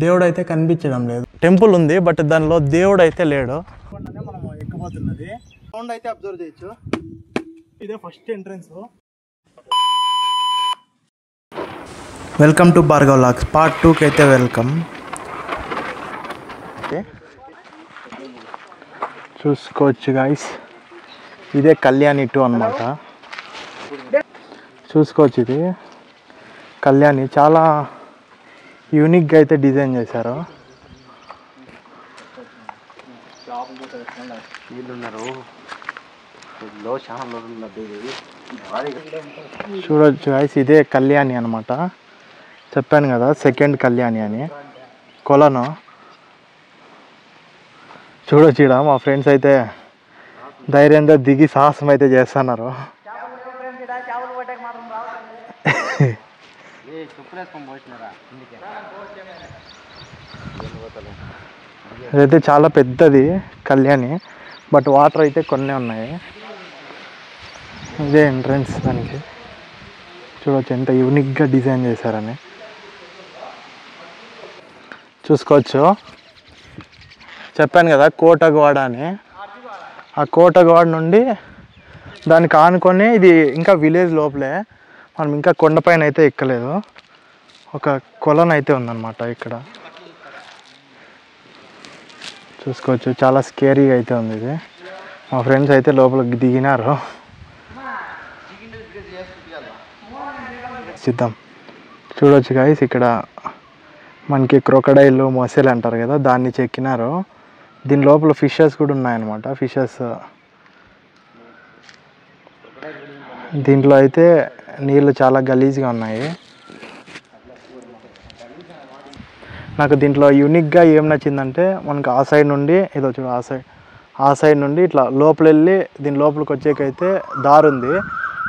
దేవుడు అయితే కనిపించడం లేదు. టెంపుల్ ఉంది బట్ దానిలో దేవుడు అయితే లేడు. మనం ఎక్కిపోతున్నది సౌండ్ అయితే అబ్జర్వ్ చేయొచ్చు. ఇదే first entrance. Welcome to Bhargav vlogs part 2కి అయితే వెల్కమ్. చూసుకోవచ్చు గాయస్, ఇదే కళ్యాణి 2 అన్నమాట. చూసుకోవచ్చు, ఇది కళ్యాణి చాలా యూనిక్గా అయితే డిజైన్ చేశారు. చూడొచ్చు గాయస్, ఇదే కళ్యాణి అనమాట. చెప్పాను కదా సెకండ్ కళ్యాణి అని. కొలను చూడొచ్చు, ఇక్కడ మా ఫ్రెండ్స్ అయితే ధైర్యంగా దిగి సాహసం అయితే చేస్తున్నారు. ఇదైతే చాలా పెద్దది కళ్యాణి, బట్ వాటర్ అయితే కొన్ని ఉన్నాయి. ఇదే ఎంట్రన్స్ దానికి. చూడవచ్చు ఎంత యూనిక్గా డిజైన్ చేశారని. చూసుకోవచ్చు, చెప్పాను కదా కోటగవాడ అని. ఆ కోటగవాడ నుండి దానికి ఆనుకొని ఇది ఇంకా విలేజ్ లోపలే, మనం ఇంకా కొండపైన అయితే ఎక్కలేదు. ఒక కొలను అయితే ఉందన్నమాట ఇక్కడ. చూసుకోవచ్చు, చాలా స్కేరీగా అయితే ఉంది ఇది. మా ఫ్రెండ్స్ అయితే లోపలికి దిగినారు. చూద్దాం. చూడవచ్చు గాయస్, ఇక్కడ మనకి క్రొకడైల్ మొసలు అంటారు కదా, దాన్ని చెక్కినారు. దీని లోపల ఫిషెస్ కూడా ఉన్నాయన్నమాట. ఫిషెస్ దీంట్లో అయితే నీళ్ళు చాలా గలీజ్గా ఉన్నాయి. నాకు దీంట్లో యూనిక్గా ఏం నచ్చిందంటే, మనకు ఆ సైడ్ నుండి ఏదో చూడు, ఆ సైడ్ నుండి ఇట్లా లోపల వెళ్ళి దీని లోపలికి వచ్చేకైతే దారి ఉంది.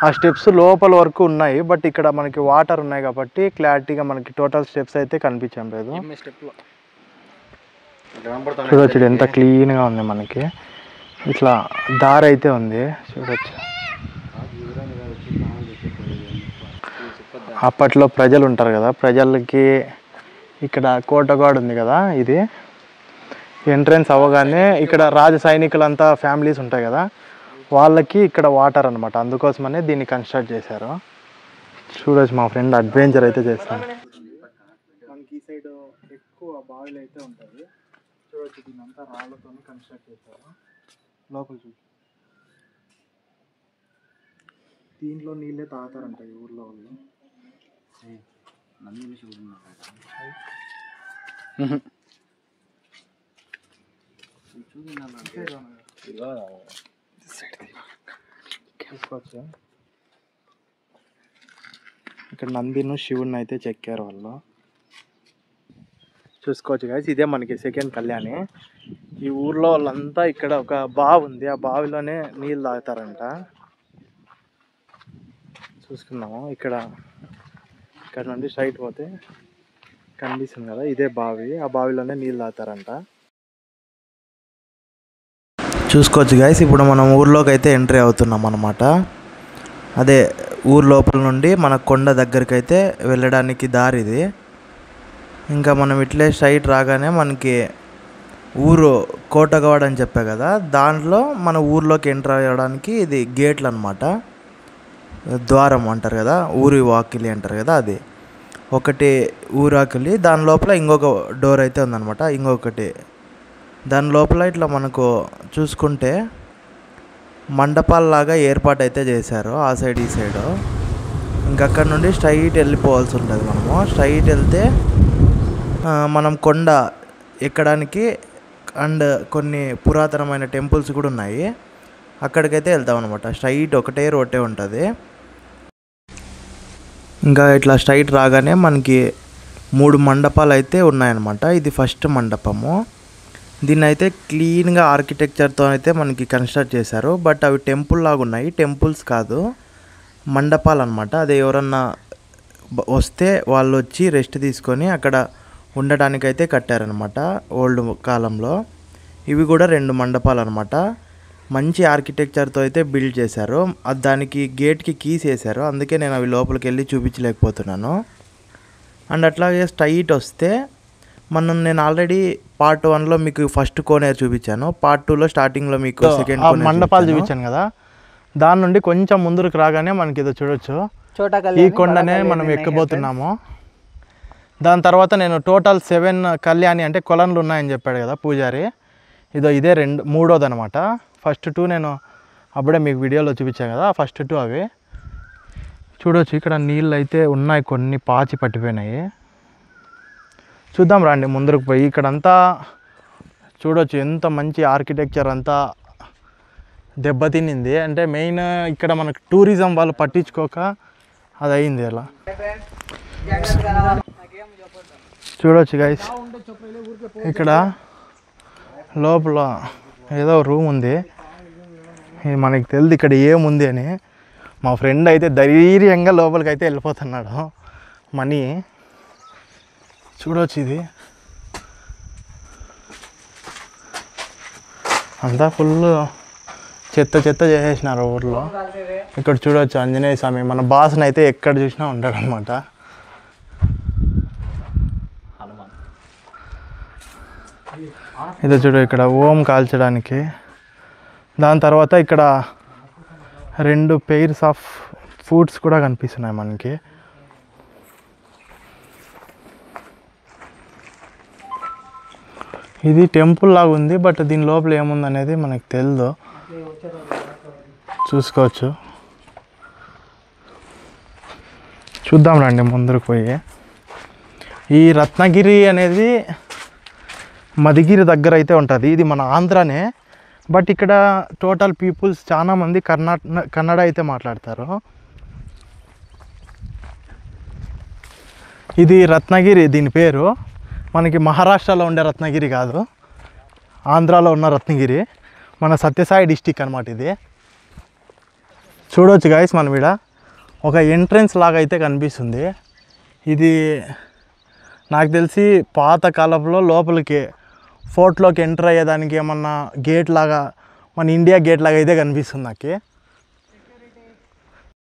ఆ స్టెప్స్ లోపల వరకు ఉన్నాయి, బట్ ఇక్కడ మనకి వాటర్ ఉన్నాయి కాబట్టి క్లారిటీగా మనకి టోటల్ స్టెప్స్ అయితే కనిపించడం లేదు. చూడొచ్చు ఎంత క్లీన్గా ఉంది మనకి. ఇట్లా దారి అయితే ఉంది, చూడొచ్చు. అప్పట్లో ప్రజలు ఉంటారు కదా, ప్రజలకి ఇక్కడ కోటగాడు ఉంది కదా, ఇది ఎంట్రన్స్ అవ్వగానే ఇక్కడ రాజ సైనికులంతా ఫ్యామిలీస్ ఉంటాయి కదా, వాళ్ళకి ఇక్కడ వాటర్ అనమాట. అందుకోసమనే దీన్ని కన్స్ట్రక్ట్ చేశారు. చూడొచ్చు, మా ఫ్రెండ్ అడ్వెంచర్ అయితే చేస్తాను. మనకి ఈ సైడ్ ఎక్కువ బావిలు అయితే ఉంటుంది. చూడొచ్చు, దీన్ని అంతా రాళ్ళతో కన్స్ట్రక్ట్ చేశారు. లోపల చూసి దీంట్లో నీళ్ళే తాగుతారంట ఈ ఊర్లో వాళ్ళు. చూసుకోవచ్చు, ఇక్కడ నందిను శివుడిని అయితే చెక్కారు వాళ్ళు. చూసుకోవచ్చు గాయస్, ఇదే మనకి సెకండ్ కళ్యాణి. ఈ ఊర్లో వాళ్ళంతా ఇక్కడ ఒక బావి ఉంది, ఆ బావిలోనే నీళ్ళు తాగుతారంట. చూసుకున్నాము, ఇక్కడ నుండి స్ట్రైట్ పోతే కనిపిస్తుంది కదా, ఇదే బావి. ఆ బావిలోనే నీళ్ళు తాగుతారంట. చూసుకోవచ్చు గాయస్, ఇప్పుడు మనం ఊర్లోకి అయితే ఎంట్రీ అవుతున్నాం అన్నమాట. అదే ఊరు లోపల నుండి మన కొండ దగ్గరికి అయితే వెళ్ళడానికి దారి ఇది. ఇంకా మనం ఇట్లే స్ట్రైట్ రాగానే మనకి ఊరు కోటగవాడ అని చెప్పా కదా, దాంట్లో మన ఊర్లోకి ఎంటర్ అవ్వడానికి ఇది గేట్లు అనమాట. ద్వారం అంటారు కదా, ఊరి వాకిలి అంటారు కదా, అది ఒకటి ఊరాకిలి. దాని లోపల ఇంకొక డోర్ అయితే ఉందన్నమాట, ఇంకొకటి. దాని లోపల ఇట్లా మనకు చూసుకుంటే మండపాలలాగా ఏర్పాటు అయితే చేశారు ఆ సైడ్ ఈ సైడు. ఇంకక్కడ నుండి స్ట్రైట్ వెళ్ళిపోవాల్సి ఉంటుంది. మనము స్ట్రైట్ వెళ్తే మనం కొండ ఎక్కడానికి అండ్ కొన్ని పురాతనమైన టెంపుల్స్ కూడా ఉన్నాయి, అక్కడికైతే వెళ్తాం అనమాట. స్ట్రైట్ ఒకటే రోడ్డే ఉంటుంది. ఇంకా ఇట్లా స్ట్రైట్ రాగానే మనకి 3 మండపాలు అయితే ఉన్నాయన్నమాట. ఇది ఫస్ట్ మండపము. దీన్ని అయితే క్లీన్గా ఆర్కిటెక్చర్తో అయితే మనకి కన్స్ట్రక్ట్ చేశారు, బట్ అవి టెంపుల్ లాగా ఉన్నాయి. టెంపుల్స్ కాదు, మండపాలు అనమాట. అదే ఎవరన్నా వస్తే వాళ్ళు వచ్చి రెస్ట్ తీసుకొని అక్కడ ఉండటానికైతే కట్టారనమాట ఓల్డ్ కాలంలో. ఇవి కూడా 2 మండపాలు అనమాట. మంచి ఆర్కిటెక్చర్తో అయితే బిల్డ్ చేశారు. దానికి గేట్కి కీస్ వేశారు, అందుకే నేను అవి లోపలికి వెళ్ళి చూపించలేకపోతున్నాను. అండ్ అట్లాగే స్ట్రైట్ వస్తే నేను ఆల్రెడీ పార్ట్ 1లో మీకు ఫస్ట్ కోనేరు చూపించాను, పార్ట్ 2లో స్టార్టింగ్లో మీకు సెకండ్ మండపాలు చూపించాను కదా. దాని నుండి కొంచెం ముందుకు రాగానే మనకి ఇదో చూడొచ్చు, ఈ కొండనే మనం ఎక్కబోతున్నాము. దాని తర్వాత నేను టోటల్ 7 కళ్యాణి అంటే కొలన్లు ఉన్నాయని చెప్పాడు కదా పూజారి. ఇదే మూడోది అనమాట. ఫస్ట్ 2 నేను అప్పుడే మీకు వీడియోలో చూపించాను కదా, ఫస్ట్ 2 అవి చూడవచ్చు. ఇక్కడ నీళ్ళు అయితే ఉన్నాయి, కొన్ని పాచి పట్టిపోయినాయి. చూద్దాం రండి ముందుకు పోయి. ఇక్కడంతా చూడవచ్చు ఎంత మంచి ఆర్కిటెక్చర్ అంతా దెబ్బతినింది. అంటే మెయిన్ ఇక్కడ మనకు టూరిజం వాళ్ళు పట్టించుకోక అది అయింది. అలా చూడవచ్చు గైస్, ఇక్కడ లోపల ఏదో రూమ్ ఉంది. మనకి తెలియదు ఇక్కడ ఏముంది అని. మా ఫ్రెండ్ అయితే ధైర్యంగా లోపలికి అయితే వెళ్ళిపోతున్నాడు. మనీ చూడవచ్చు, ఇది అంతా ఫుల్ చెత్త చేసేసినారు ఊర్లో. ఇక్కడ చూడవచ్చు ఆంజనేయ స్వామి, మన బాస్ని అయితే ఎక్కడ చూసినా ఉంటాడు అనమాట. ఇదో చూడు, ఇక్కడ ఓం కాల్చడానికి. దాని తర్వాత ఇక్కడ 2 పెయిర్స్ ఆఫ్ ఫుడ్స్ కూడా కనిపిస్తున్నాయి మనకి. ఇది టెంపుల్ లాగా ఉంది, బట్ దీని లోపల ఏముందనేది మనకు తెలియదు. చూసుకోవచ్చు, చూద్దాం రండి ముందుకు పోయి. ఈ రత్నగిరి అనేది మదిగిరి దగ్గర అయితే ఉంటుంది. ఇది మన ఆంధ్రానే, బట్ ఇక్కడ టోటల్ పీపుల్స్ చాలామంది కన్నడ అయితే మాట్లాడతారు. ఇది రత్నగిరి, దీని పేరు. మనకి మహారాష్ట్రలో ఉండే రత్నగిరి కాదు, ఆంధ్రాలో ఉన్న రత్నగిరి, మన సత్యసాయి డిస్టిక్ అనమాట ఇది. చూడవచ్చు గాయస్, మనం ఇక్కడ ఒక ఎంట్రన్స్ లాగా అయితే కనిపిస్తుంది. ఇది నాకు తెలిసి పాత కాలంలో లోపలికి ఫోర్ట్లోకి ఎంటర్ అయ్యేదానికి ఏమన్నా గేట్ లాగా, మన ఇండియా గేట్ లాగా అయితే కనిపిస్తుంది నాకు.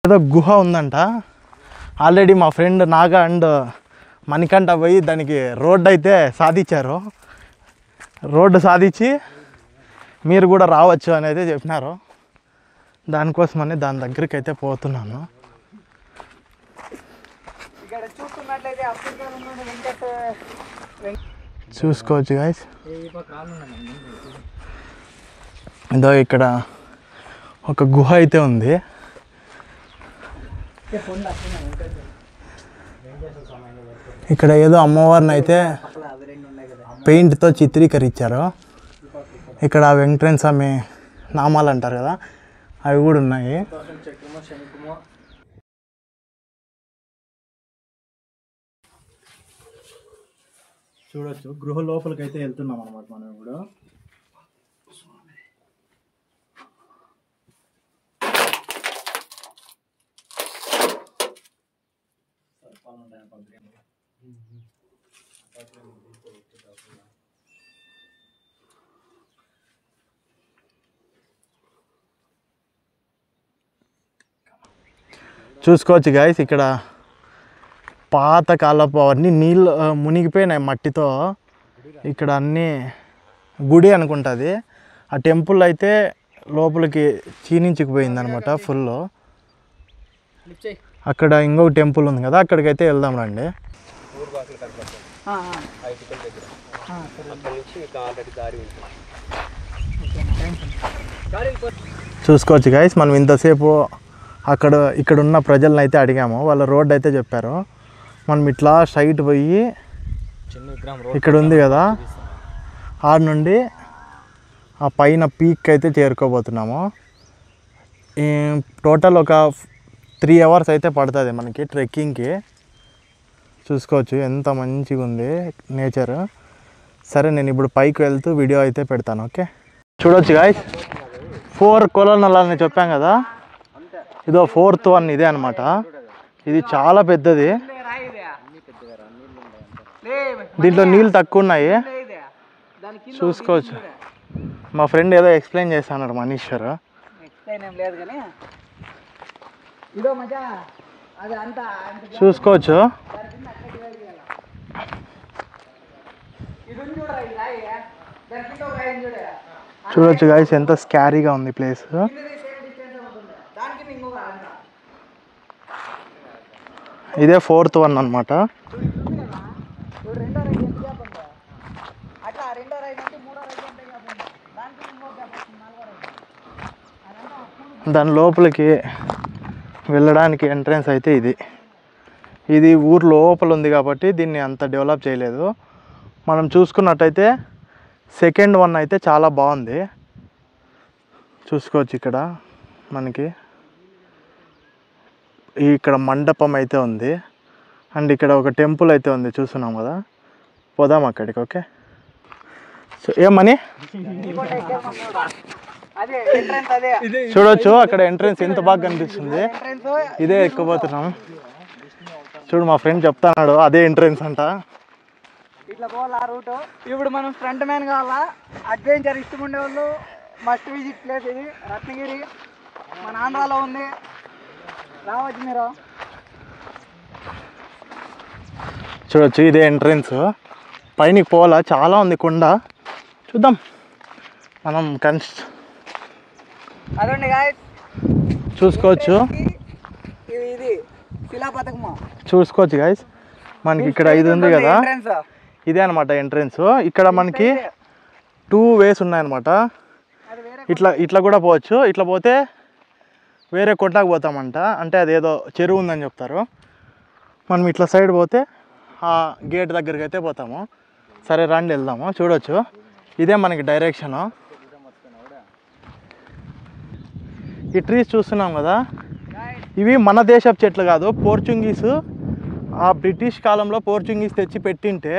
ఏదో గుహ ఉందంట. ఆల్రెడీ మా ఫ్రెండ్ నాగా అండ్ మణికంఠ పోయి దానికి రోడ్డు అయితే సాధించారు. రోడ్డు సాధించి మీరు కూడా రావచ్చు అని అయితే చెప్పినారు. దానికోసమని దాని దగ్గరికి అయితే పోతున్నాను. చూసుకోవచ్చు గాయస్, ఇదో ఇక్కడ ఒక గుహ అయితే ఉంది. ఇక్కడ ఏదో అమ్మవారిని అయితే పెయింట్తో చిత్రీకరించారు. ఇక్కడ వెంకటేశ్వర స్వామి నామాలు అంటారు కదా, అవి కూడా ఉన్నాయి. చూడొచ్చు, గృహ లోపలికి అయితే వెళ్తున్నాం అనమాట మనం ఇప్పుడు. చూసుకోవచ్చు గాయస్, ఇక్కడ పాతకాలపు అవన్నీ నీళ్ళు మునిగిపోయినాయి మట్టితో. ఇక్కడ అన్నీ గుడి అనుకుంటుంది. ఆ టెంపుల్ అయితే లోపలికి క్షీణించుకుపోయింది అనమాట ఫుల్. అక్కడ ఇంకొక టెంపుల్ ఉంది కదా, అక్కడికైతే వెళ్దాం రండి. చూసుకోవచ్చు గాయస్, మనం ఇంతసేపు ఇక్కడ ఉన్న ప్రజలను అయితే అడిగాము. వాళ్ళ రోడ్ అయితే చెప్పారు. మనం ఇట్లా స్ట్రైట్ పోయి ఇక్కడ ఉంది కదా, ఆడ నుండి ఆ పైన పీక్ అయితే చేరుకోబోతున్నాము. టోటల్ ఒక 3 అవర్స్ అయితే పడుతుంది మనకి ట్రెక్కింగ్కి. చూసుకోవచ్చు ఎంత మంచిగా ఉంది నేచర్. సరే, నేను ఇప్పుడు పైకి వెళ్తూ వీడియో అయితే పెడతాను. ఓకే, చూడవచ్చు గాయస్, 4 కొలనులు అని చెప్పాం కదా, ఇదో 4th వన్ ఇదే అనమాట. ఇది చాలా పెద్దది. దీంట్లో నీళ్ళు తక్కువ ఉన్నాయి. చూసుకోవచ్చు, మా ఫ్రెండ్ ఏదో ఎక్స్ప్లెయిన్ చేస్తాడు మనీశ్వర్. చూసుకోవచ్చు, చూడొచ్చు గాయస్ ఎంత స్కారీగా ఉంది ప్లేస్. ఇదే 4th వన్ అనమాట. దాని లోపలికి వెళ్ళడానికి ఎంట్రన్స్ అయితే ఇది ఊరు లోపల ఉంది కాబట్టి దీన్ని అంత డెవలప్ చేయలేదు. మనం చూసుకున్నట్టయితే 2nd వన్ అయితే చాలా బాగుంది. చూసుకోవచ్చు ఇక్కడ మనకి ఇక్కడ మండపం అయితే ఉంది అండ్ ఇక్కడ ఒక టెంపుల్ అయితే ఉంది చూస్తున్నాం కదా. పోదాం అక్కడికి. ఓకే సో ఏమని చూడొచ్చు అక్కడ ఎంట్రన్స్ ఎంత బాగా కనిపిస్తుంది. ఇదే ఎక్కబోతున్నాం. చూడు మా ఫ్రెండ్ చెప్తాడు అదే ఎంట్రన్స్ అంట. ఇట్లా పోవాలా రూట్. ఇప్పుడు మనం ఫ్రంట్ మ్యాన్ కావాలా, అడ్వెంచర్ ఇష్టం ఉండే వాళ్ళు మస్ట్ విజిట్ ప్లేస్ ఇది. రత్నగిరి మన ఆంధ్రాలో ఉంది, రావచ్చు మీరు. చూడొచ్చు ఇదే ఎంట్రన్స్. పైనకి పోవాలా, చాలా ఉంది కొండ. చూద్దాం మనం అదండి గాయస్ చూసుకోవచ్చు. ఇది శిలాపథకము చూసుకోవచ్చు గాయస్. మనకి ఇక్కడ ఇది ఉంది కదా, ఇదే అనమాట ఎంట్రన్స్. ఇక్కడ మనకి 2 వేస్ ఉన్నాయన్నమాట. ఇట్లా కూడా పోవచ్చు. ఇట్లా పోతే వేరే కొండకు పోతామంట, అంటే అదేదో చెరువు ఉందని చెప్తారు. మనం ఇట్లా సైడ్ పోతే ఆ గేట్ దగ్గరికి అయితే పోతాము. సరే రండి వెళ్దాము. చూడొచ్చు ఇదే మనకి డైరెక్షను. ఈ ట్రీస్ చూస్తున్నాం కదా, ఇవి మన దేశపు చెట్లు కాదు, పోర్చుగీసు ఆ బ్రిటిష్ కాలంలో పోర్చుగీస్ తెచ్చి పెట్టింటే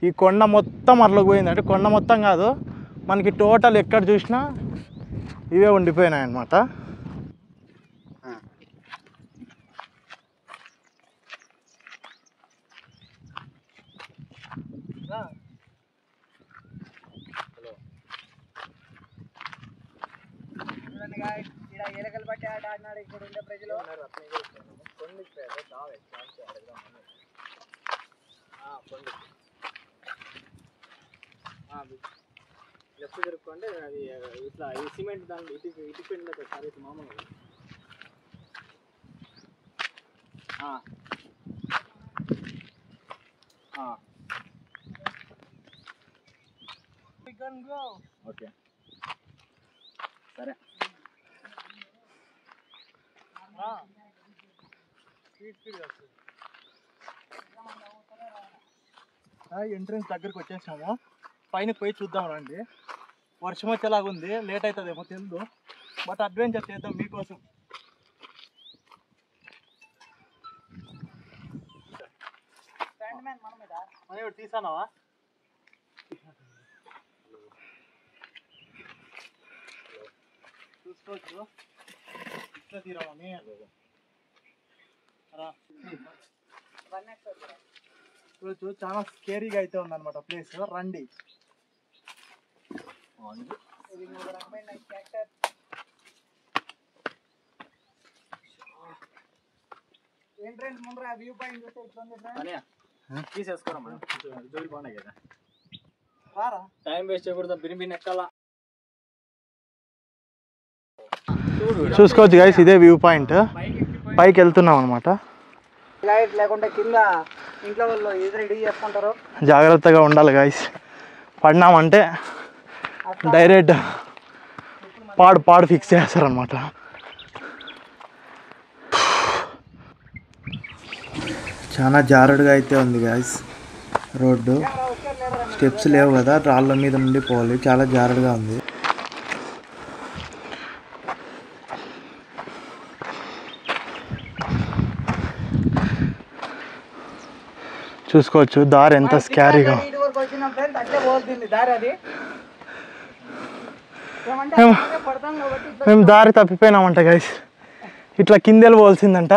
ఈ కొండ మొత్తం అట్లకు పోయింది. అంటే కొండ మొత్తం కాదు, మనకి టోటల్ ఎక్కడ చూసినా ఇవే ఉండిపోయినాయి అన్నమాట. ఎలకలు పట్టి ఆట ఆడినాడు ఇక్కడ ఉండే ప్రజలు. లెఫ్ట్ తిరుక్కుంటే అది ఇట్లా ఈ సిమెంట్ దాని ఇటు పెండ్లో పెట్టారు ఇటు మామూలుగా. ఓకే సరే. ఎంట్రన్స్ దగ్గరికి వచ్చేసాము. పైన పోయి చూద్దాం రండి. వర్షం వచ్చేలాగా ఉంది, లేట్ అవుతుందేమో తెలియదు, బట్ అడ్వెంచర్ చేద్దాం మీకోసం. మనం తీసానావా? చూసుకోవచ్చు ఇట్లా తీరామని. చూడొచ్చు చాలా స్కేరీగా అయితే ఉందన్నమాట ప్లేస్. రండి. ఎంట్రన్స్ ముందర వ్యూ పాయింట్ చూస్తే ఇట్లా తీసేసుకోరా మనం, జోలి బాగున్నాయి కదా. టైం వేస్ట్ చేయకూడదు, బిరిబిని ఎక్కాలా. చూసుకోవచ్చు గైస్, ఇదే వ్యూ పాయింట్. పైకి వెళ్తున్నాం అనమాట. లేకుంటే కింద ఇంట్లో వాళ్ళు ఇది రెడీ చేసుకుంటారు. జాగ్రత్తగా ఉండాలి గైస్. పడినామంటే డైరెక్ట్ పాడు ఫిక్స్ చేస్తారనమాట. చాలా జారుడుగా అయితే ఉంది గాయస్ రోడ్డు. స్టెప్స్ లేవు కదా, రాళ్ళ మీద నుండి పోవాలి. చాలా జారుడుగా ఉంది. చూసుకోవచ్చు దారి ఎంత స్కారీగా. మేము దారి తప్పిపోయినామంట గైస్. ఇట్లా కిందెళ్ళి పోవాల్సిందంట.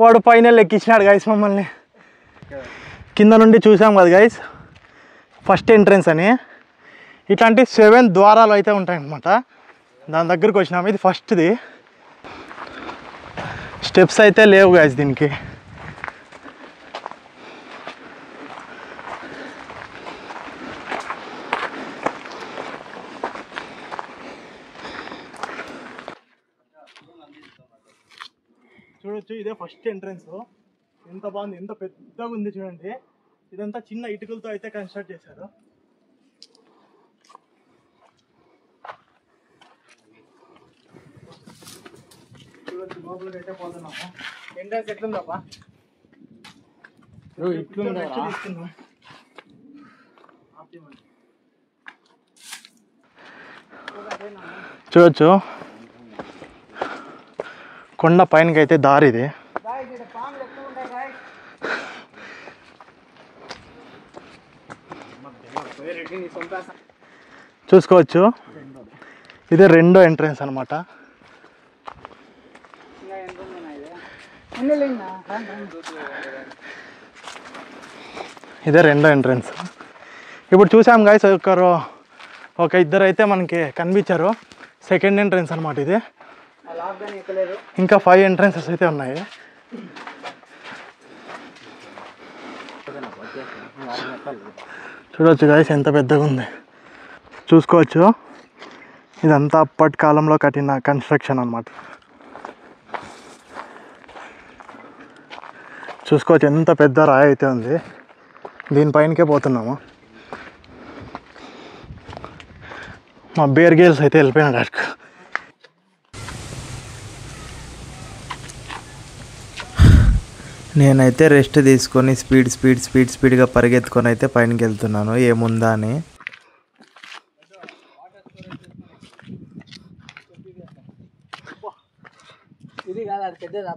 వాడు పైన ఎక్కించినాడు గైస్ మమ్మల్ని. కింద నుండి చూసాం కదా గైస్, ఫస్ట్ ఎంట్రన్స్ అని. ఇట్లాంటి 7 ద్వారాలు అయితే ఉంటాయన్నమాట. దాని దగ్గరికి వచ్చినాము. ఇది ఫస్ట్ది. స్టెప్స్ అయితే లేవు గైస్ దీనికి. చూసుకోవచ్చు, ఇదే ఫస్ట్ ఎంట్రన్స్. ఎంత బాగుంది, ఎంత పెద్దగా ఉంది చూడండి. ఇదంతా చిన్న ఇటుకలతో అయితే కన్స్ట్రక్ట్ చేశారు. చూడొచ్చు, లోపలికి అయితే పోతున్నాము. ఎంట్రన్స్ ఎట్లుందప్పా? తీసుకున్నాం. చూడొచ్చు, కొండ పైనకి అయితే దారి ఇది. చూసుకోవచ్చు, ఇదే రెండో ఎంట్రన్స్ అనమాట. ఇదే రెండో ఎంట్రన్స్. ఇప్పుడు చూసాం గైస్, ఒక ఇద్దరు అయితే మనకి కనిపించారు. సెకండ్ ఎంట్రన్స్ అనమాట ఇది. ఇంకా 5 ఎంట్రన్సెస్ అయితే ఉన్నాయి. చూడవచ్చు గైస్, ఎంత పెద్దగా ఉంది. చూసుకోవచ్చు, ఇదంతా అప్పటి కాలంలో కట్టిన కన్స్ట్రక్షన్ అనమాట. చూసుకోవచ్చు, ఎంత పెద్ద రాయి అయితే ఉంది. దీనిపైనకే పోతున్నాము. మా బేర్ గేల్స్ అయితే వెళ్ళిపోయినాడు అక్కడికి. నేనైతే రెస్ట్ తీసుకొని స్పీడ్గా పరిగెత్తుకొని అయితే పైనకి వెళ్తున్నాను ఏముందా అని. ఇది కాదు, అది పెద్దది. ఆ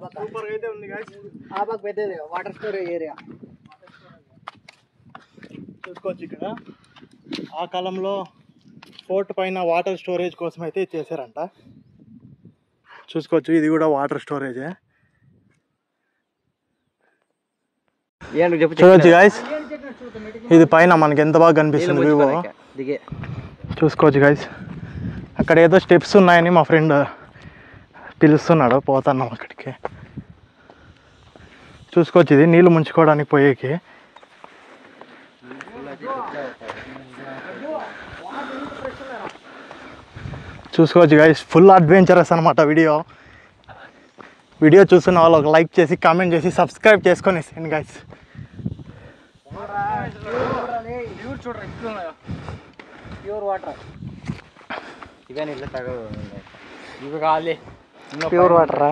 పక్క పెద్దది వాటర్ స్టోరేజ్ ఏరియా. చూసుకోవచ్చు, ఇక్కడ ఆ కాలంలో ఫోర్ట్ పైన వాటర్ స్టోరేజ్ కోసం అయితే చేశారంట. చూసుకోవచ్చు, ఇది కూడా వాటర్ స్టోరేజే. చూడొచ్చు గైస్, ఇది పైన మనకి ఎంత బాగా కనిపిస్తుంది వ్యూ. చూసుకోవచ్చు గైస్, అక్కడ ఏదో స్టెప్స్ ఉన్నాయని మా ఫ్రెండ్ పిలుస్తున్నాడు, పోతున్నాం అక్కడికి. చూసుకోవచ్చు, ఇది నీళ్ళు ముంచుకోవడానికి పోయేకి. చూసుకోవచ్చు గైస్, ఫుల్ అడ్వెంచరస్ అనమాట వీడియో చూస్తున్న వాళ్ళు ఒక లైక్ చేసి కామెంట్ చేసి సబ్స్క్రైబ్ చేసుకొని ఇస్తాను guys. Pure water, pure water.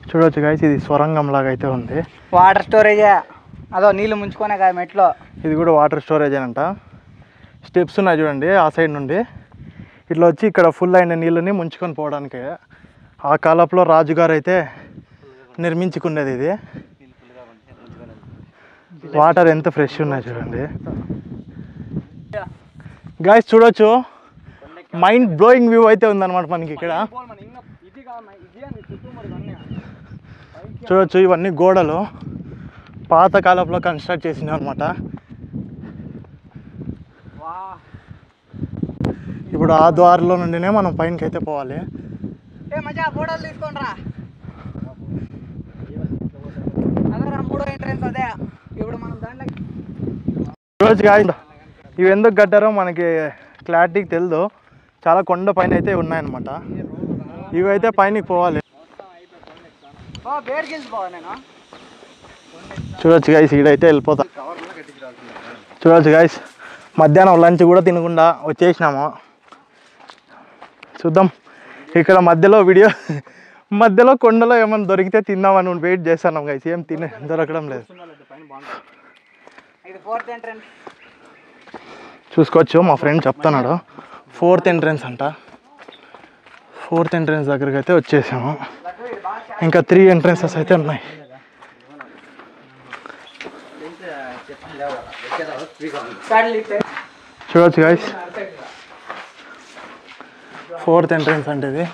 చూడవచ్చు గైస్, ఇది సొరంగం లాగా అయితే ఉంది. వాటర్ స్టోరేజే. అదో నీళ్ళు ముంచుకునే కదా మెట్లో. ఇది కూడా వాటర్ స్టోరేజ్ అంట. స్టెప్స్ ఉన్నాయి చూడండి, ఆ సైడ్ నుండి ఇట్లా వచ్చి ఇక్కడ ఫుల్ అయిన నీళ్ళని ముంచుకొని పోవడానికి. ఆ కాలంలో రాజుగారు అయితే నిర్మించుకునేది ఇది. వాటర్ ఎంత ఫ్రెష్ ఉన్నాయి చూడండి గైస్. చూడొచ్చు, మైండ్ బ్లోయింగ్ వ్యూ అయితే ఉందన్నమాట మనకి ఇక్కడ. చూడొచ్చు, ఇవన్నీ గోడలు పాత కాలంలో కన్స్ట్రక్ట్ చేసినవి అనమాట. ఇప్పుడు ఆ ద్వారంలో నుండినే మనం పైనకి అయితే పోవాలి. ఫోటోలు తీసుకోండిరా. అదే మూడో ఎంట్రన్స్ అదే. ఇప్పుడు మనం దాంట్లోకి చూడొచ్చు గాయస్, ఇవి ఎందుకు కట్టారో మనకి క్లారిటీకి తెలియదు. చాలా కొండ పైన అయితే ఉన్నాయన్నమాట. ఇవి అయితే పైనకి పోవాలి. చూడొచ్చు గైస్, ఈడైతే వెళ్ళిపోతాం. చూడొచ్చు గైస్, మధ్యాహ్నం లంచ్ కూడా తినకుండా వచ్చేసినాము. చూద్దాం, ఇక్కడ మధ్యలో కొండలో ఏమైనా దొరికితే తిందామని వెయిట్ చేస్తున్నాం గైస్. ఏం దొరకడం లేదు. చూసుకోవచ్చు, మా ఫ్రెండ్ చెప్తున్నాడు 4th ఎంట్రన్స్ అంట. 4th ఎంట్రన్స్ దగ్గరికి అయితే వచ్చేసాము. ఇంకా 3 ఎంట్రన్సెస్ అయితే ఉన్నాయి. చూడొచ్చు గైస్, 4th ఎంట్రన్స్ అంటే ఇది.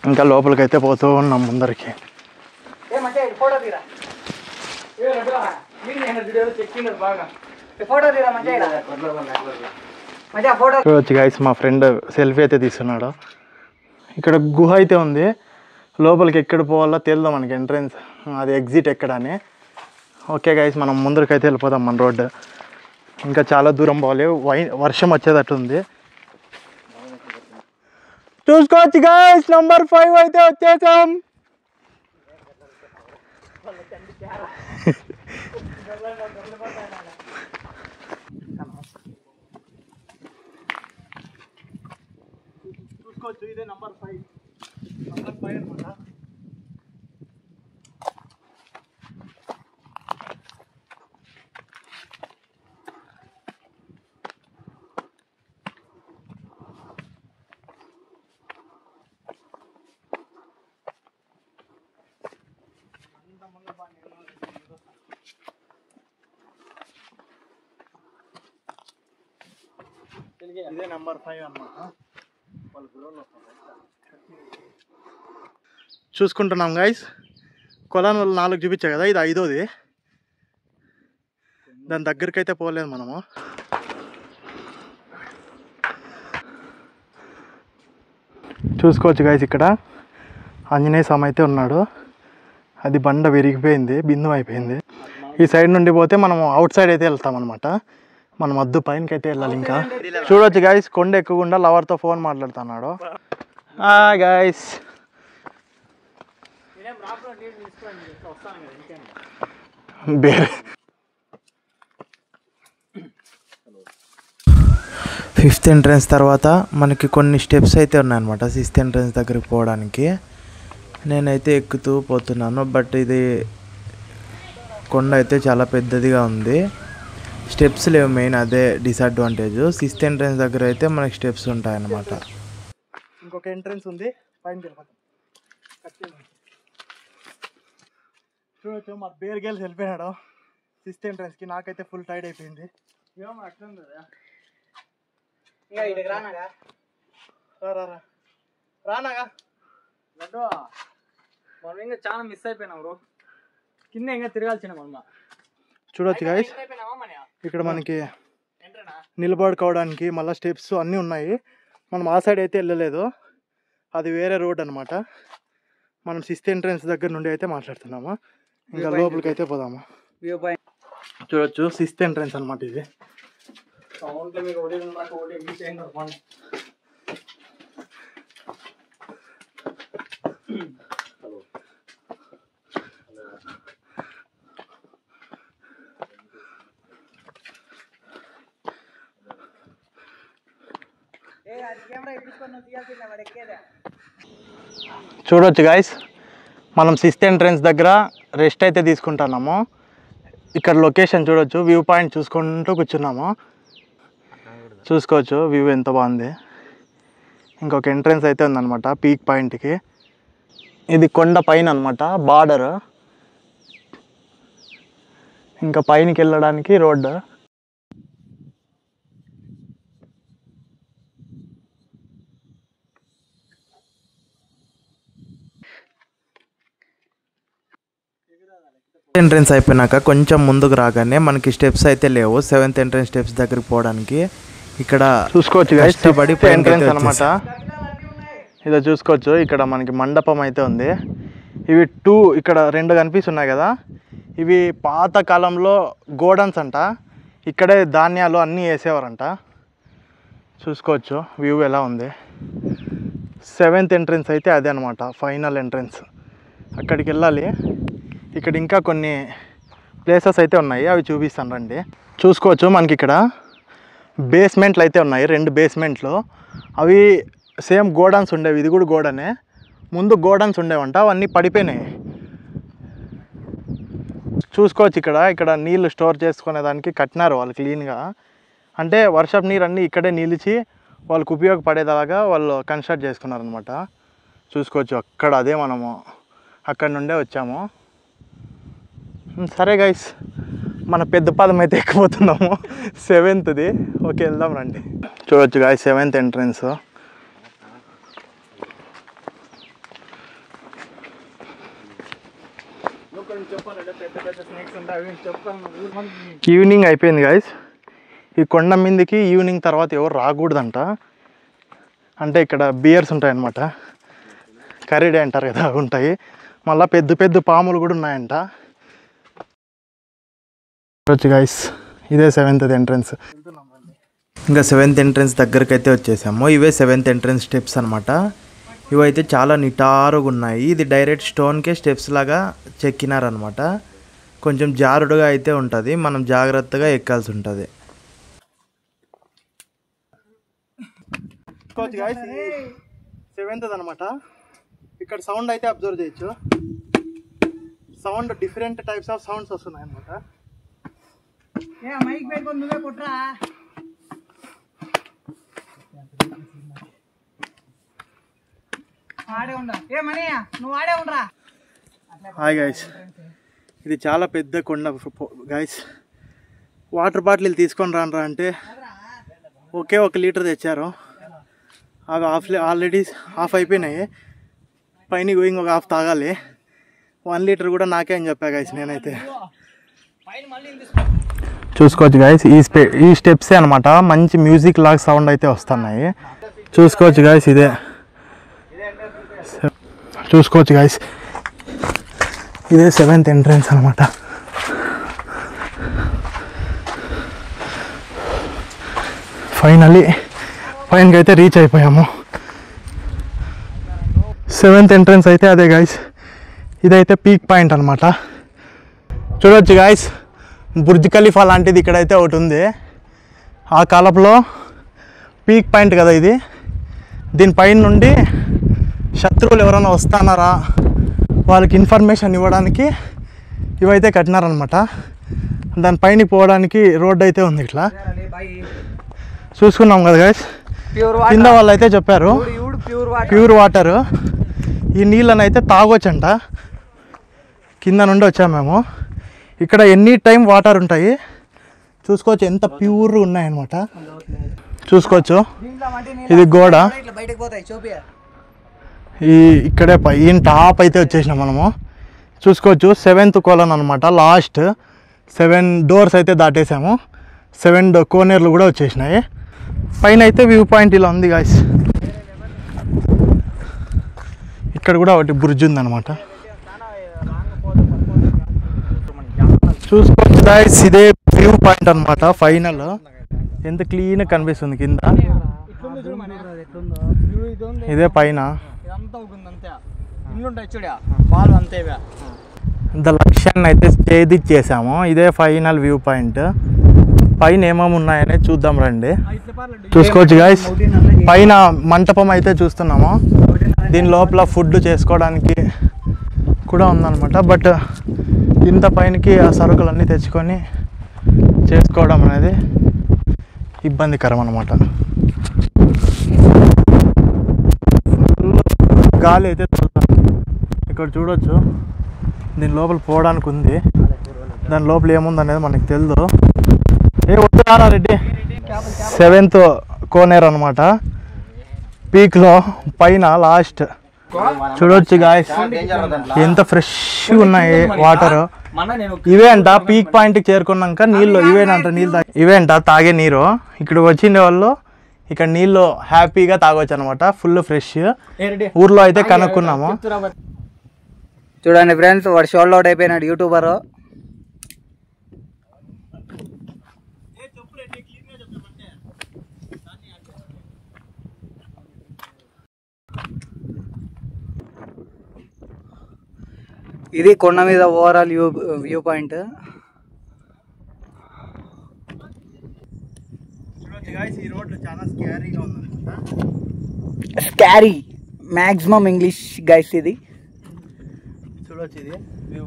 ఇంకా లోపలికి అయితే పోతూ ఉన్నాం ముందరికి. చూడొచ్చు గైస్, మా ఫ్రెండ్ సెల్ఫీ అయితే తీస్తున్నాడు. ఇక్కడ గుహ అయితే ఉంది. లోపలికి ఎక్కడ పోవాలో తెలియదు మనకి ఎంట్రన్స్, అది ఎగ్జిట్ ఎక్కడ అని. ఓకే గైస్, మనం ముందరికైతే వెళ్ళిపోదాం. మన రోడ్డు ఇంకా చాలా దూరం పోవాలి. వర్షం వచ్చేటట్టు ఉంది. చూసుకోవచ్చు గైస్, నంబర్ 5 అయితే వచ్చేసాం. చూసుకోవచ్చు ఇదే నంబర్ 5 అనమాట. ఇదే నంబర్ 5 అన్నమాట. చూసుకుంటున్నాం గైస్, కొలను 4 చూపించా కదా, ఇది 5ది. దాని దగ్గరికి అయితే పోలేదు మనము. చూసుకోవచ్చు గైస్, ఇక్కడ ఆంజనేయ స్వామి అయితే ఉన్నాడు. అది బండ విరిగిపోయింది, బిందు అయిపోయింది. ఈ సైడ్ నుండి పోతే మనం అవుట్ సైడ్ అయితే వెళ్తాం అనమాట. మనం అద్దు పైనకి అయితే వెళ్ళాలి. ఇంకా చూడవచ్చు గైస్, కొండ ఎక్కుకుండా లవర్తో ఫోన్ మాట్లాడుతున్నాడు. గైస్ ఫిఫ్త్ ఎంట్రన్స్ తర్వాత మనకి కొన్ని స్టెప్స్ అయితే ఉన్నాయన్నమాట 6th ఎంట్రన్స్ దగ్గరికి పోవడానికి. నేనైతే ఎక్కుతూ పోతున్నాను, బట్ ఇది కొండ అయితే చాలా పెద్దదిగా ఉంది. స్టెప్స్ లేవు, మెయిన్ అదే డిసడ్వాంటేజ్. 6th ఎంట్రన్స్ దగ్గర అయితే మనకి స్టెప్స్ ఉంటాయన్నమాట. ఇంకొక ఎంట్రన్స్ ఉంది, పైన చూడొచ్చు. మా బేర్ గేల్స్ వెళ్ళిపోయాడు 6th ఎంట్రన్స్కి. నాకైతే ఫుల్ టైర్డ్ అయిపోయింది. రానాగా మనం ఇంకా చాలా మిస్ అయిపోయినాం బ్రో. కింద ఇంకా తిరగాల్సిన మనమ. చూడొచ్చు గైస్, ఇక్కడ మనకి నిలబడుకోవడానికి మళ్ళీ స్టెప్స్ అన్నీ ఉన్నాయి. మనం ఆ సైడ్ అయితే వెళ్ళలేదు, అది వేరే రోడ్ అనమాట. మనం 6th ఎంట్రన్స్ దగ్గర నుండి అయితే మాట్లాడుతున్నాము. ఇంకా లోపలికి అయితే పోదాము. చూడొచ్చు 6th ఎంట్రన్స్ అనమాట ఇది. చూడొచ్చు గైస్, మనం 6th ఎంట్రన్స్ దగ్గర రెస్ట్ అయితే తీసుకుంటున్నాము. ఇక్కడ లొకేషన్ చూడొచ్చు, వ్యూ పాయింట్ చూసుకుంటూ కూర్చున్నాము. చూసుకోవచ్చు వ్యూ ఎంత బాగుంది. ఇంకొక ఎంట్రన్స్ అయితే ఉందన్నమాట పీక్ పాయింట్కి. ఇది కొండ పైన అనమాట బార్డర్. ఇంకా పైనకి వెళ్ళడానికి రోడ్డు. ఎంట్రన్స్ అయిపోయినాక కొంచెం ముందుకు రాగానే మనకి స్టెప్స్ అయితే లేవు 7th ఎంట్రన్స్ స్టెప్స్ దగ్గరికి పోవడానికి. ఇక్కడ చూసుకోవచ్చు కష్టపడి ఎంట్రన్స్ అనమాట. ఇదో చూసుకోవచ్చు, ఇక్కడ మనకి మండపం అయితే ఉంది. ఇవి 2 ఇక్కడ 2 కనిపిస్తున్నాయి కదా, ఇవి పాత కాలంలో గోడన్స్ అంట. ఇక్కడే ధాన్యాలు అన్నీ వేసేవారంట. చూసుకోవచ్చు వ్యూ ఎలా ఉంది. 7th ఎంట్రన్స్ అయితే అదే అనమాట, ఫైనల్ ఎంట్రన్స్. అక్కడికి వెళ్ళాలి. ఇక్కడ ఇంకా కొన్ని ప్లేసెస్ అయితే ఉన్నాయి, అవి చూపిస్తాను రండి. చూసుకోవచ్చు మనకి ఇక్కడ బేస్మెంట్లు అయితే ఉన్నాయి, 2 బేస్మెంట్లు. అవి సేమ్ గోడన్స్ ఉండేవి, ఇది కూడా గోడనే. ముందు గోడన్స్ ఉండేవంట, అవన్నీ పడిపోయినాయి. చూసుకోవచ్చు ఇక్కడ నీళ్ళు స్టోర్ చేసుకునే దానికి కట్టినారు వాళ్ళు క్లీన్గా. అంటే వర్షపు నీరు అన్నీ ఇక్కడే నిలిచి వాళ్ళకు ఉపయోగపడేలాగా వాళ్ళు కన్స్ట్రక్ట్ చేసుకున్నారనమాట. చూసుకోవచ్చు అక్కడ అదే మనము అక్కడ నుండే వచ్చాము. సరే గైస్, మన పెద్ద పాదం అయితే ఎక్కిపోతున్నాము 7th. ఓకే వెళ్దాం రండి. చూడొచ్చు గాయస్ 7th ఎంట్రన్స్. ఈవినింగ్ అయిపోయింది గాయస్. ఈ కొండ మీదకి ఈవినింగ్ తర్వాత ఎవరు రాకూడదంట. అంటే ఇక్కడ బియర్స్ ఉంటాయన్నమాట, కరీడే అంటారు కదా, ఉంటాయి. మళ్ళీ పెద్ద పెద్ద పాములు కూడా ఉన్నాయంట. వచ్చి గాయస్ ఇదే 7th ఎంట్రన్స్. ఇంకా 7th ఎంట్రన్స్ దగ్గరికి అయితే వచ్చేసాము. ఇవే 7th ఎంట్రన్స్ స్టెప్స్ అనమాట. ఇవైతే చాలా నిటారుగా ఉన్నాయి. ఇది డైరెక్ట్ స్టోన్కే స్టెప్స్ లాగా చెక్కినారనమాట. కొంచెం జారుడుగా అయితే ఉంటుంది, మనం జాగ్రత్తగా ఎక్కాల్సి ఉంటుంది. 7th అనమాట. ఇక్కడ సౌండ్ అయితే అబ్జర్వ్ చేయొచ్చు. Sound different types of sounds వస్తున్నాయి అనమాట. మైక్ పెట్టుకొని నువ్వే కొట్రా. హాయ్ గైస్, ఇది చాలా పెద్ద కొండ గైస్. వాటర్ బాటిల్ తీసుకొని రానరా అంటే ఒకే 1 లీటర్ తెచ్చారు. అవి ఆల్రెడీ హాఫ్ అయిపోయినాయి. పైన గోయింగ్ ఒక హాఫ్ తాగాలి. 1 లీటర్ కూడా నాకే అని చెప్పా గైస్ నేనైతే. చూసుకోవచ్చు గైస్, ఈ స్టెప్సే అనమాట. మంచి మ్యూజిక్ లాగా సౌండ్ అయితే వస్తున్నాయి. చూసుకోవచ్చు గైస్, ఇదే చూసుకోవచ్చు గైస్, ఇదే 7th ఎంట్రన్స్ అనమాట. ఫైనల్లీ పైనకి అయితే రీచ్ అయిపోయాము. 7th ఎంట్రన్స్ అయితే అదే గైస్. ఇదైతే పీక్ పాయింట్ అనమాట. చూడవచ్చు గైస్, బుర్జ్ ఖలీఫా లాంటిది ఇక్కడైతే ఒకటి ఉంది. ఆ కాలంలో పీక్ పాయింట్ కదా ఇది. దీనిపైన నుండి శత్రువులు ఎవరైనా వస్తున్నారా వాళ్ళకి ఇన్ఫర్మేషన్ ఇవ్వడానికి ఇవైతే కట్టినారనమాట. దానిపైన పోవడానికి రోడ్ అయితే ఉంది. ఇట్లా చూసుకున్నాం కదా గైస్. కింద వాళ్ళు అయితే చెప్పారు ప్యూర్ వాటర్. ఈ నీళ్ళని అయితే తాగొచ్చంట. కింద నుండి వచ్చాము మేము. ఇక్కడ ఎనీ టైం వాటర్ ఉంటాయి. చూసుకోవచ్చు ఎంత ప్యూర్ ఉన్నాయన్నమాట. చూసుకోవచ్చు, ఇది గోడ. ఇక్కడే పైన టాప్ అయితే వచ్చేసినాం మనము. చూసుకోవచ్చు 7th కొలన్ అనమాట. లాస్ట్ 7 డోర్స్ అయితే దాటేసాము. 7 కోనేర్లు కూడా వచ్చేసినాయి. పైన అయితే వ్యూ పాయింట్ ఇలా ఉంది గాయస్. ఇక్కడ కూడా ఒకటి బ్రిడ్జ్ ఉందన్నమాట. చూసుకోవచ్చు గాయస్, ఇదే వ్యూ పాయింట్ అనమాట. ఫైనల్ ఎంత క్లీన్ కనిపిస్తుంది కింద. ఇదే పైన ఇంత లక్ష్యాన్ని అయితే ఛేదించేసాము. ఇదే ఫైనల్ వ్యూ పాయింట్. పైన ఏమేమి ఉన్నాయనే చూద్దాం రండి. చూసుకోవచ్చు గాయస్, పైన మంటపం అయితే చూస్తున్నాము. దీని లోపల ఫుడ్ చేసుకోవడానికి కూడా ఉందన్నమాట. బట్ ఇంత పైనకి ఆ సరుకులన్నీ తెచ్చుకొని చేసుకోవడం అనేది ఇబ్బందికరం అన్నమాట. గాలి అయితే ఇక్కడ చూడొచ్చు. దీని లోపల పోవడానికి ఉంది. దాని లోపల ఏముంది అనేది మనకు తెలియదు. వద్దురా రెడ్డి. 7th కోనేర్ అనమాట. పీక్లో పైన లాస్ట్ చూడొచ్చు గాయస్, ఎంత ఫ్రెష్ ఉన్నాయి వాటర్. ఇవే అంట పీక్ పాయింట్కి చేరుకున్నాక నీళ్ళు ఇవేనంట. ఇవే అంట తాగే నీరు. ఇక్కడ వచ్చిండే వాళ్ళు ఇక్కడ నీళ్ళు హ్యాపీగా తాగొచ్చు అనమాట. Full fresh. ఊర్లో అయితే కనుక్కున్నాము. చూడండి ఫ్రెండ్స్, వాడు షోల్డ్ అవుట్ అయిపోయినాడు యూట్యూబర్. ఇది కొండ మీద overall view point. Scary maximum English guys. ఇది చూడొచ్చు, ఇది వ్యూ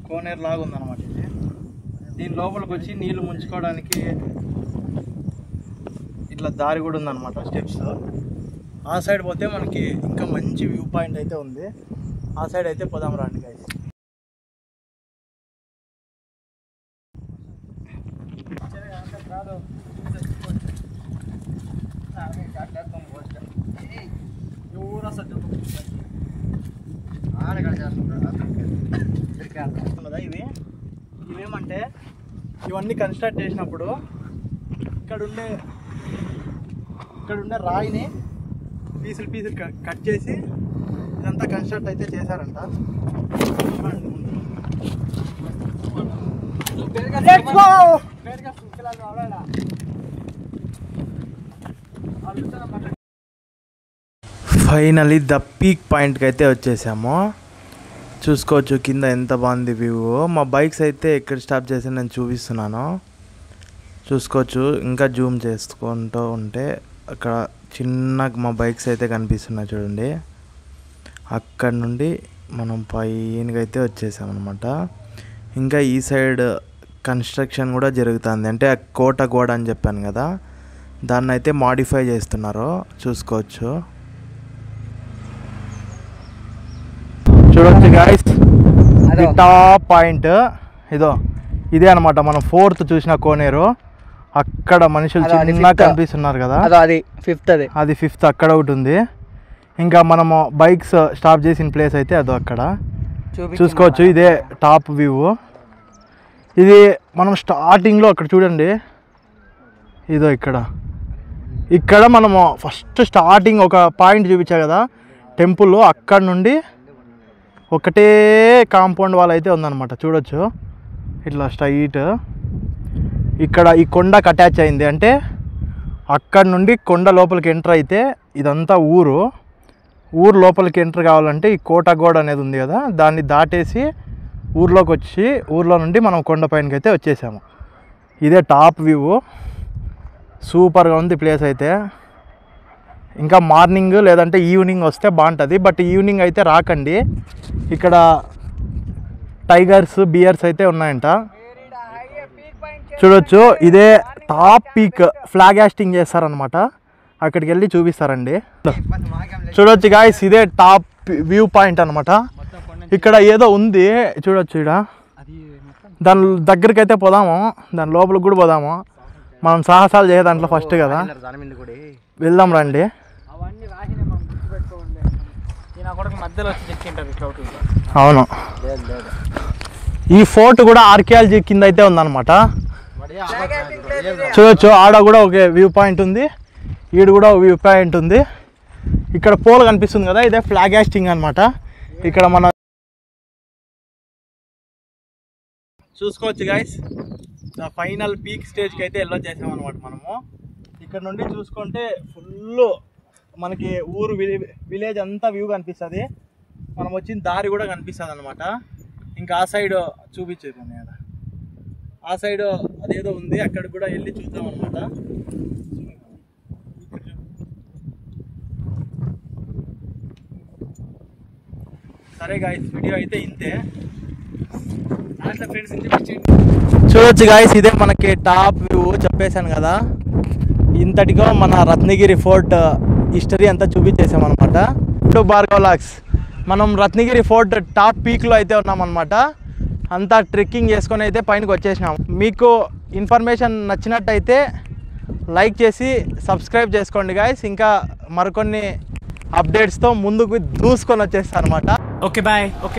కోనేరు లాగా ఉందన్నమాట. ఇది దీని లోపలికి వచ్చి నీళ్లు ముంచుకోవడానికి ఇట్లా దారి కూడా ఉందన్నమాట, స్టెప్స్. ఆ సైడ్ పోతే మనకి ఇంకా మంచి వ్యూ పాయింట్ అయితే ఉంది. ఆ సైడ్ అయితే పోదాం రండి గైస్. ఇవేమంటే ఇవన్నీ కన్స్ట్రక్ట్ చేసినప్పుడు ఇక్కడ ఉండే రాయిని పీసులు కట్ చేసి ఇదంతా కన్స్ట్రక్ట్ అయితే చేశారంట. ఫైనలీ ద పీక్ పాయింట్కి అయితే వచ్చేసాము. చూసుకోవచ్చు కింద ఎంత బాగుంది వ్యూ. మా బైక్స్ అయితే ఎక్కడ స్టాప్ చేసి నేను చూపిస్తున్నాను. చూసుకోవచ్చు, ఇంకా జూమ్ చేసుకుంటూ ఉంటే అక్కడ చిన్నగా మా బైక్స్ అయితే కనిపిస్తున్నాయి చూడండి. అక్కడ నుండి మనం పైనకి అయితే వచ్చేసామన్నమాట. ఇంకా ఈ సైడ్ కన్స్ట్రక్షన్ కూడా జరుగుతుంది. అంటే ఆ కోట గోడ అని చెప్పాను కదా, దాన్ని అయితే మాడిఫై చేస్తున్నారు. చూసుకోవచ్చు. చూడొచ్చు గాయస్, అది టాప్ పాయింట్. ఇదే అనమాట మనం 4th చూసిన కోనేరు. అక్కడ మనుషులు చిన్నగా కనిపిస్తున్నారు కదా, అది 5th. అక్కడ ఒకటి ఉంది. ఇంకా మనము బైక్స్ స్టాప్ చేసిన ప్లేస్ అయితే అదో అక్కడ చూసుకోవచ్చు. ఇదే టాప్ వ్యూ. ఇది మనం స్టార్టింగ్లో అక్కడ చూడండి, ఇక్కడ మనము ఫస్ట్ స్టార్టింగ్ ఒక పాయింట్ చూపించా కదా టెంపుల్, అక్కడ నుండి ఒకటే కాంపౌండ్ వాల్ అయితే ఉందన్నమాట. చూడొచ్చు ఇట్లా స్ట్రైట్. ఇక్కడ ఈ కొండకు అటాచ్ అయింది. అంటే అక్కడ నుండి కొండ లోపలికి ఎంటర్ అయితే ఇదంతా ఊరు లోపలికి ఎంటర్ కావాలంటే ఈ కోటగోడ అనేది ఉంది కదా, దాన్ని దాటేసి ఊర్లోకి వచ్చి ఊర్లో నుండి మనం కొండ పైనకి అయితే వచ్చేసాము. ఇదే టాప్ వ్యూ. సూపర్గా ఉంది ప్లేస్ అయితే. ఇంకా మార్నింగ్ లేదంటే ఈవినింగ్ వస్తే బాగుంటుంది. బట్ ఈవినింగ్ అయితే రాకండి, ఇక్కడ టైగర్స్ బియర్స్ అయితే ఉన్నాయంట. చూడొచ్చు, ఇదే టాప్ పీక్. ఫ్లాగ్ హాస్టింగ్ చేస్తారనమాట, అక్కడికి వెళ్ళి చూపిస్తారండి. చూడొచ్చు గాయస్, ఇదే టాప్ వ్యూ పాయింట్ అనమాట. ఇక్కడ ఏదో ఉంది చూడొచ్చు. ఇక్కడ దాని దగ్గరికి అయితే పోదాము, దాని లోపలికి కూడా పోదాము. మనం సాహసాలు చేసే దాంట్లో ఫస్ట్ కదా, వెళ్దాం రండి. అవును, ఈ ఫోర్ట్ కూడా ఆర్కియాలజీ కింద అయితే ఉందన్నమాట. చూడొచ్చు, ఆడ కూడా ఒక వ్యూ పాయింట్ ఉంది, ఈడ కూడా ఒక వ్యూ పాయింట్ ఉంది. ఇక్కడ పోల్ కనిపిస్తుంది కదా, ఇదే ఫ్లాగ్ హాస్టింగ్ అనమాట. ఇక్కడ మన చూసుకోవచ్చు గైస్, ఫైనల్ పీక్ స్టేజ్కి అయితే వెళ్ళొచ్చేసాం అనమాట మనము. ఇక్కడ నుండి చూసుకుంటే ఫుల్ మనకి ఊరు విలేజ్ అంతా వ్యూ కనిపిస్తుంది. మనం వచ్చిన దారి కూడా కనిపిస్తుంది అనమాట. ఇంకా ఆ సైడ్ చూపించేది కదా, ఆ సైడ్ అదేదో ఉంది, అక్కడికి కూడా వెళ్ళి చూద్దాం అనమాట. సరే గాయస్, వీడియో అయితే ఇంతే. చూడొచ్చు గాయస్, ఇదే మనకి టాప్ వ్యూ. చెప్పేశాను కదా, ఇంతటిగా మన రత్నగిరి ఫోర్ట్ హిస్టరీ అంతా చూపించేసాం అనమాట. భార్గవ్ వ్లాగ్స్, మనం రత్నగిరి ఫోర్ట్ టాప్ పీక్లో అయితే ఉన్నామన్నమాట. అంతా ట్రెక్కింగ్ చేసుకొని అయితే పైనకి వచ్చేసినాం. మీకు ఇన్ఫర్మేషన్ నచ్చినట్టయితే లైక్ చేసి సబ్స్క్రైబ్ చేసుకోండి గాయస్. ఇంకా మరికొన్ని అప్డేట్స్తో ముందుకు దూసుకొని వచ్చేస్తాను అనమాట. Okay bye. ఓకే.